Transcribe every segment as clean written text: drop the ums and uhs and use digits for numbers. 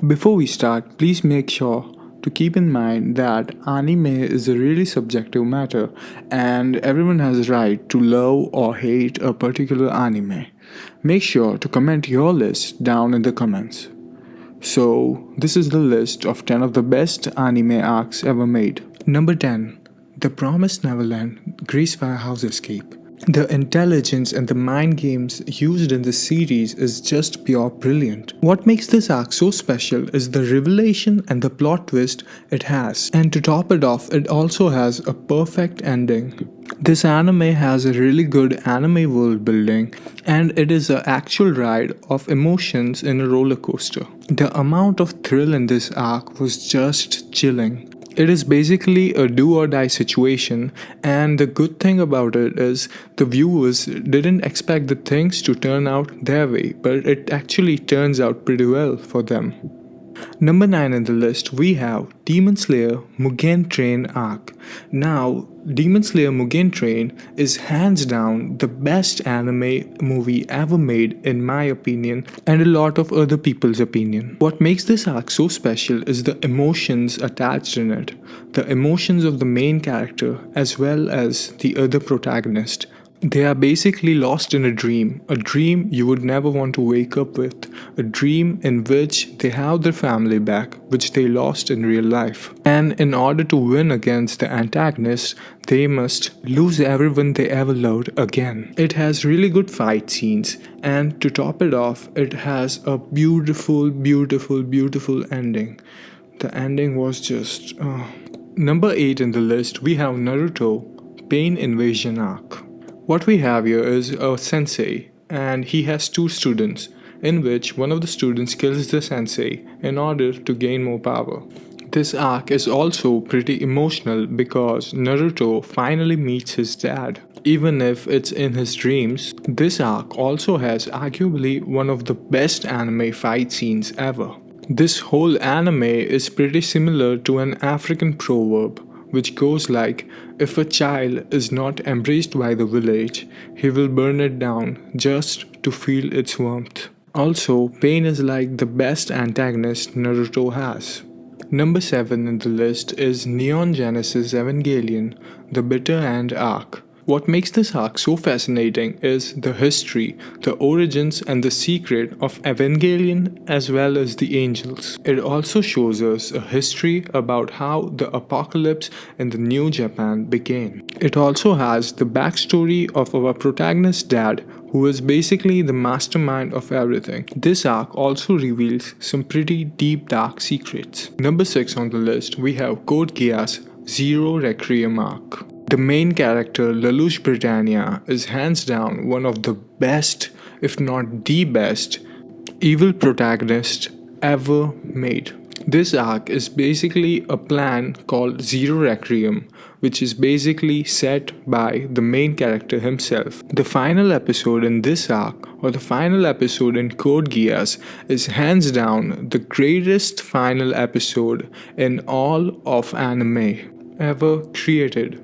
Before we start, please make sure to keep in mind that anime is a really subjective matter and everyone has a right to love or hate a particular anime. Make sure to comment your list down in the comments. So, this is the list of 10 of the best anime arcs ever made. Number 10. The Promised Neverland Grease Firehouse Escape. The intelligence and the mind games used in this series is just pure brilliant. What makes this arc so special is the revelation and the plot twist it has. And to top it off, it also has a perfect ending. This anime has a really good anime world building, and it is an actual ride of emotions in a roller coaster. The amount of thrill in this arc was just chilling. It is basically a do or die situation, and the good thing about it is the viewers didn't expect the things to turn out their way, but it actually turns out pretty well for them. Number 9 in the list, we have Demon Slayer Mugen Train arc. Now, Demon Slayer Mugen Train is hands down the best anime movie ever made in my opinion and a lot of other people's opinion. What makes this arc so special is the emotions attached in it. The emotions of the main character as well as the other protagonist. They are basically lost in a dream you would never want to wake up with, a dream in which they have their family back, which they lost in real life. And in order to win against the antagonist, they must lose everyone they ever loved again. It has really good fight scenes, and to top it off, it has a beautiful ending. The ending was just... Number 8 in the list, we have Naruto Pain Invasion arc. What we have here is a sensei, and he has two students, in which one of the students kills the sensei in order to gain more power. This arc is also pretty emotional because Naruto finally meets his dad. Even if it's in his dreams, this arc also has arguably one of the best anime fight scenes ever. This whole anime is pretty similar to an African proverb, which goes like, if a child is not embraced by the village, he will burn it down just to feel its warmth. Also, Pain is like the best antagonist Naruto has. Number 7 in the list is Neon Genesis Evangelion, the Bitter End arc. What makes this arc so fascinating is the history, the origins and the secret of Evangelion as well as the angels. It also shows us a history about how the apocalypse in the New Japan began. It also has the backstory of our protagonist's dad, who is basically the mastermind of everything. This arc also reveals some pretty deep dark secrets. Number 6 on the list, we have Code Geass Zero Requiem arc. The main character, Lelouch Britannia, is hands down one of the best, if not the best, evil protagonist ever made. This arc is basically a plan called Zero Requiem, which is basically set by the main character himself. The final episode in this arc, or the final episode in Code Geass, is hands down the greatest final episode in all of anime ever created.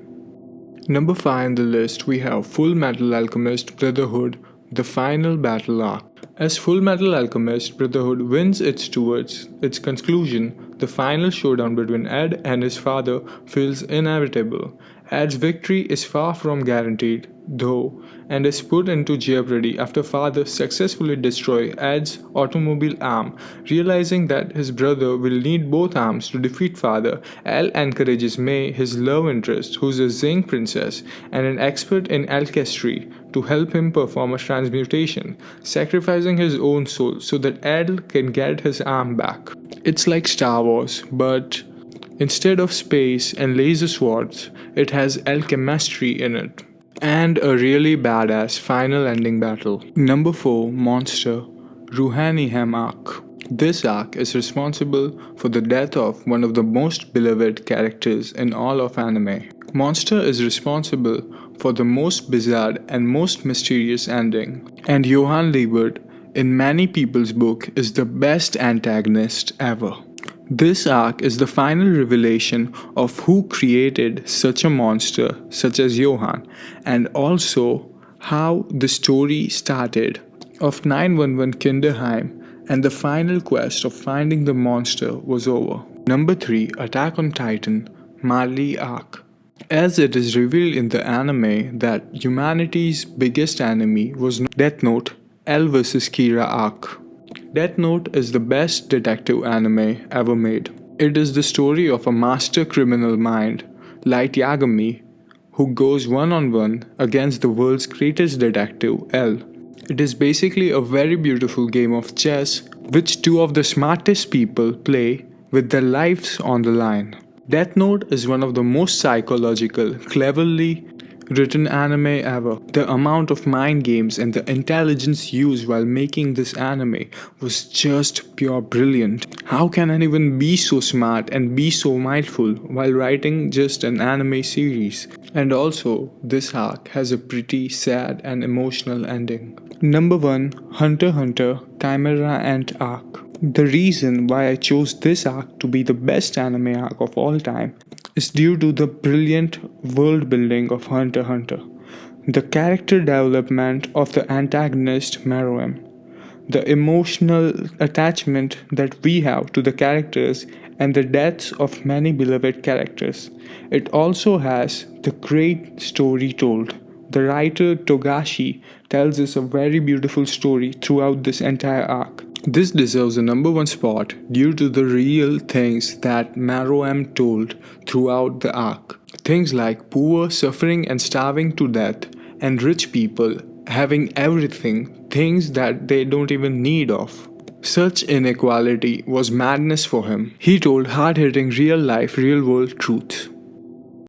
Number 5 on the list, we have Full Metal Alchemist Brotherhood, the final battle arc. As Full Metal Alchemist Brotherhood wins towards its conclusion, the final showdown between Ed and his father feels inevitable. Ed's victory is far from guaranteed, though, and is put into jeopardy after father successfully destroys Ed's automobile arm. Realizing that his brother will need both arms to defeat father, Al encourages Mei, his love interest, who's a Zing princess and an expert in alchemy, to help him perform a transmutation, sacrificing his own soul so that Ed can get his arm back. It's like Star Wars, but instead of space and laser swords, it has alchemistry in it. And a really badass final ending battle. Number 4, Monster RUHENHEIM arc. This arc is responsible for the death of one of the most beloved characters in all of anime. Monster is responsible for the most bizarre and most mysterious ending. And Johann Liebert, in many people's book, is the best antagonist ever. This arc is the final revelation of who created such a monster such as Johann, and also how the story started of 911 Kinderheim and the final quest of finding the monster was over. Number 3, Attack on Titan, Marley arc. As it is revealed in the anime that humanity's biggest enemy was Death Note, L vs Kira arc. Death Note is the best detective anime ever made. It is the story of a master criminal mind, Light Yagami, who goes one-on-one against the world's greatest detective, L. It is basically a very beautiful game of chess which two of the smartest people play with their lives on the line. Death Note is one of the most psychological, cleverly written anime ever. The amount of mind games and the intelligence used while making this anime was just pure brilliant. How can anyone be so smart and be so mindful while writing just an anime series? And also, this arc has a pretty sad and emotional ending. Number 1, Hunter x Hunter Chimera Ant arc. The reason why I chose this arc to be the best anime arc of all time is due to the brilliant world building of Hunter x Hunter, the character development of the antagonist Meruem, the emotional attachment that we have to the characters, and the deaths of many beloved characters. It also has the great story told. The writer Togashi tells us a very beautiful story throughout this entire arc. This deserves a number 1 spot due to the real things that Meruem told throughout the arc. Things like poor suffering and starving to death, and rich people having everything, things that they don't even need of. Such inequality was madness for him. He told hard-hitting real-life, real-world truths.